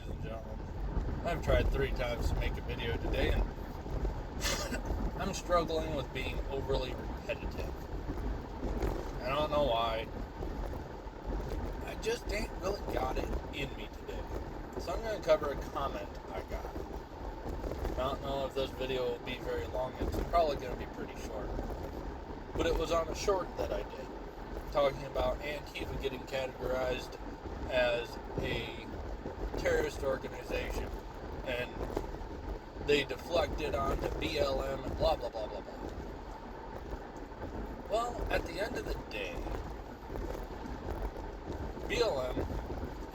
and gentlemen. I've tried 3 times to make a video today, and I'm struggling with being overly repetitive. I don't know why. I just ain't really got it in me today. So I'm going to cover a comment I got. I don't know if this video will be very long. It's probably going to be pretty short. But it was on a short that I did, talking about Antifa getting categorized as a terrorist organization, and they deflected onto BLM and blah blah blah blah blah. Well, at the end of the day, BLM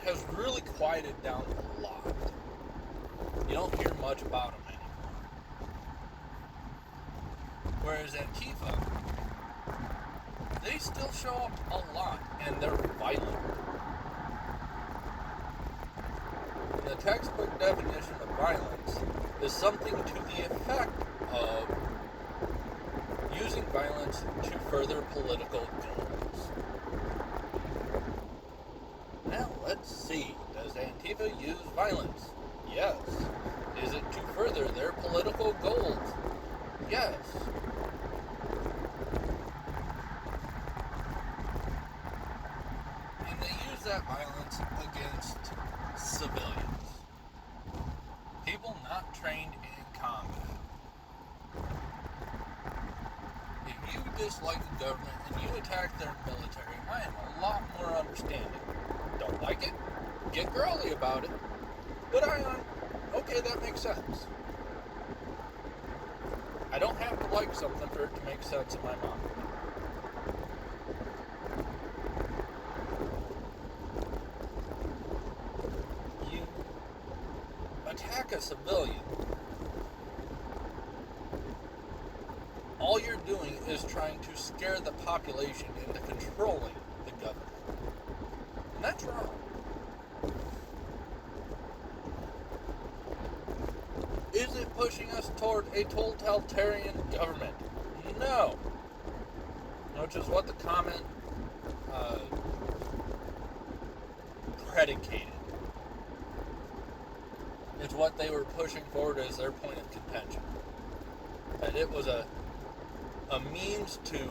has really quieted down a lot. You don't hear much about them anymore. Whereas Antifa, they still show up a lot, and they're violent. And the textbook definition of violence is something to the effect of using violence to further political goals. Now, let's see. Does Antifa use violence? Yes. Is it to further their political goals? Yes. And they use that violence against civilians. People not trained in combat. If you dislike the government and you attack their military, I am a lot more understanding. Don't like it? Get girly about it. But okay, that makes sense. I don't have to like something for it to make sense in my mind. You attack a civilian. All you're doing is trying to scare the population into controlling the government. And that's wrong. Is it pushing us toward a totalitarian government? No. Which is what the comment predicated. It's what they were pushing forward as their point of contention. That it was a means to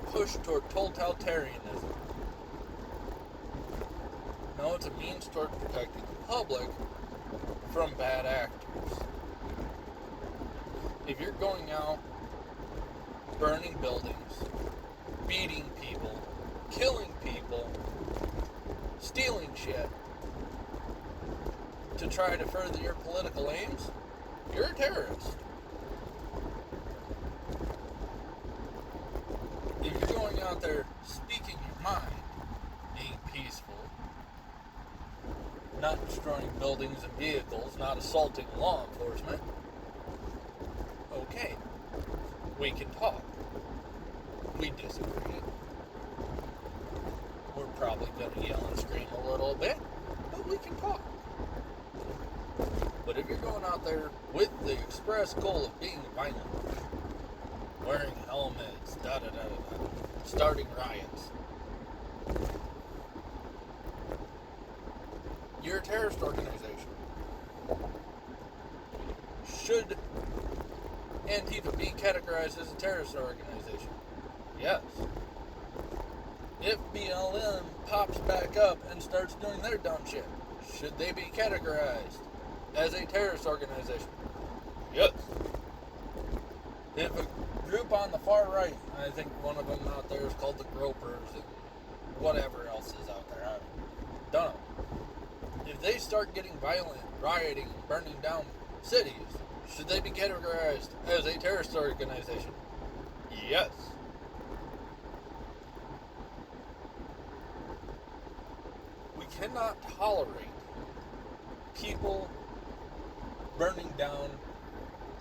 push toward totalitarianism. No, it's a means toward protecting the public from bad actors. If you're going out, burning buildings, beating people, killing people, stealing shit to try to further your political aims, you're a terrorist. If you're going out there speaking your mind, being peaceful, not destroying buildings and vehicles, not assaulting law enforcement, okay, we can talk. We disagree. We're probably going to yell and scream a little bit, but we can talk. But if you're going out there with the express goal of being violent, wearing helmets, starting riots, you're a terrorist organization. Should Antifa be categorized as a terrorist organization? Yes. If BLM pops back up and starts doing their dumb shit, should they be categorized as a terrorist organization? Yes. If a group on the far right, I think one of them out there is called the Gropers and whatever else is out there, I don't know. If they start getting violent, rioting, burning down cities, should they be categorized as a terrorist organization? Yes. We cannot tolerate people burning down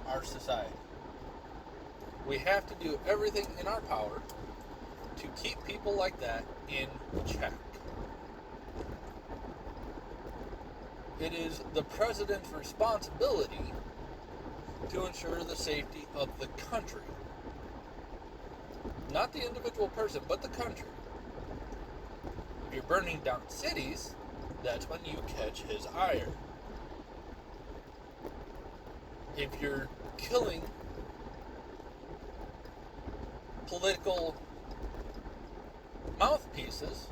our society. We have to do everything in our power to keep people like that in check. It is the president's responsibility to ensure the safety of the country. Not the individual person, but the country. If you're burning down cities, that's when you catch his ire. If you're killing political mouthpieces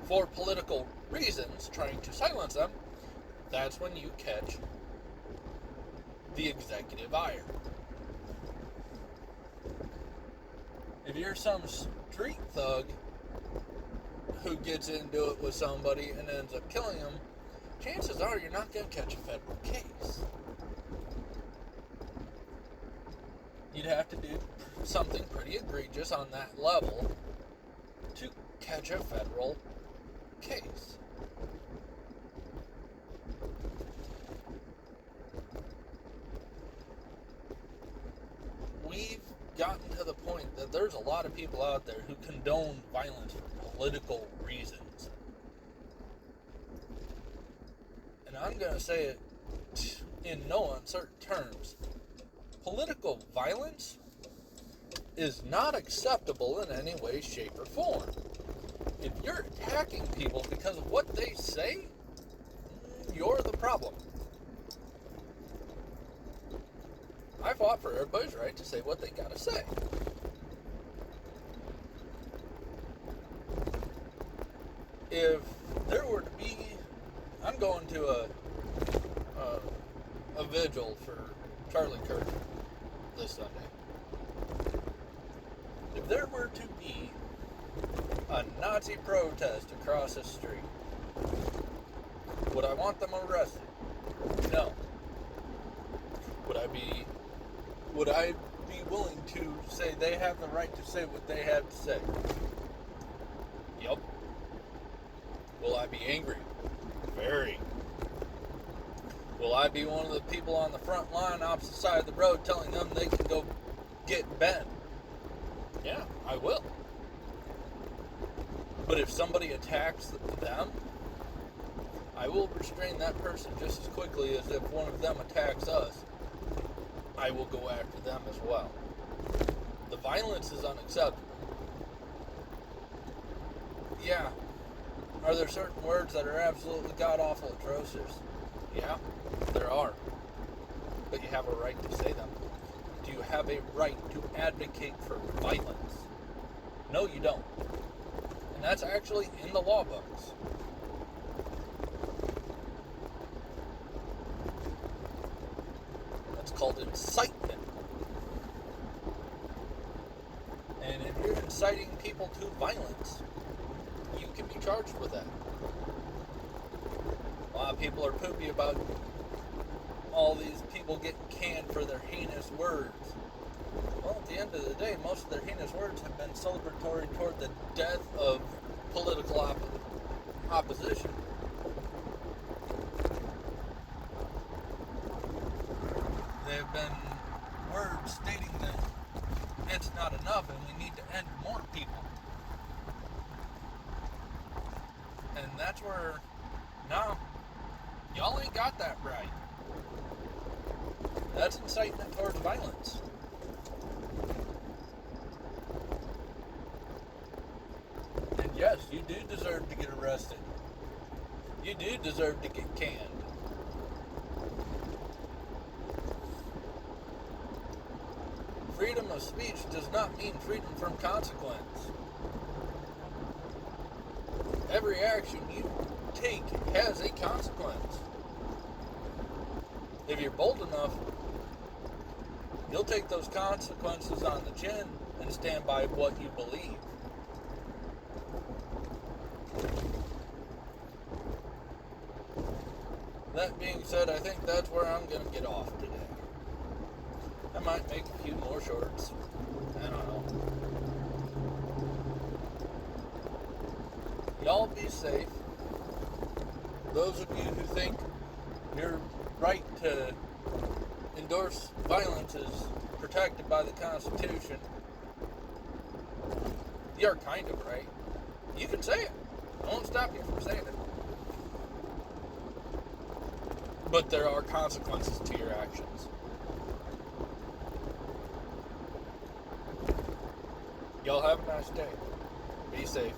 for political reasons, trying to silence them, that's when you catch the executive ire. If you're some street thug who gets into it with somebody and ends up killing him, chances are you're not going to catch a federal case. You'd have to do something pretty egregious on that level to catch a federal case. We've gotten to the point that there's a lot of people out there who condone violence for political reasons. And I'm going to say it in no uncertain terms. Political violence is not acceptable in any way, shape, or form. If you're attacking people because of what they say, you're the problem. I fought for everybody's right to say what they gotta say. If there were to be, I'm going to a vigil for Charlie Kirk this Sunday. If there were to be a Nazi protest across the street, would I want them arrested? No. Would I be willing to say they have the right to say what they have to say? Yep. Will I be angry? Very. Will I be one of the people on the front line opposite side of the road telling them they can go get Ben? Yeah, I will. But if somebody attacks them, I will restrain that person just as quickly as if one of them attacks us. I will go after them as well. The violence is unacceptable. Yeah. Are there certain words that are absolutely god-awful atrocious? Yeah, there are. But you have a right to say them. Do you have a right to advocate for violence? No, you don't. And that's actually in the law books. That's called incitement. And if you're inciting people to violence, you can be charged with that. A lot of people are poopy about all these people getting canned for their heinous words. Well, at the end of the day, most of their heinous words have been celebratory toward the death of political opposition. They have been words stating that it's not enough and we need to end more people. And that's where, no, y'all ain't got that right. That's incitement towards violence. And yes, you do deserve to get arrested. You do deserve to get canned. Freedom of speech does not mean freedom from consequence. Every action you take has a consequence. If you're bold enough, you'll take those consequences on the chin and stand by what you believe. That being said, I think that's where I'm going to get off today. I might make a few more shorts. I don't know. Y'all be safe. Those of you who think your right to endorse violence is protected by the Constitution, you're kind of right. You can say it. I won't stop you from saying it. But there are consequences to your actions. Y'all have a nice day. Be safe.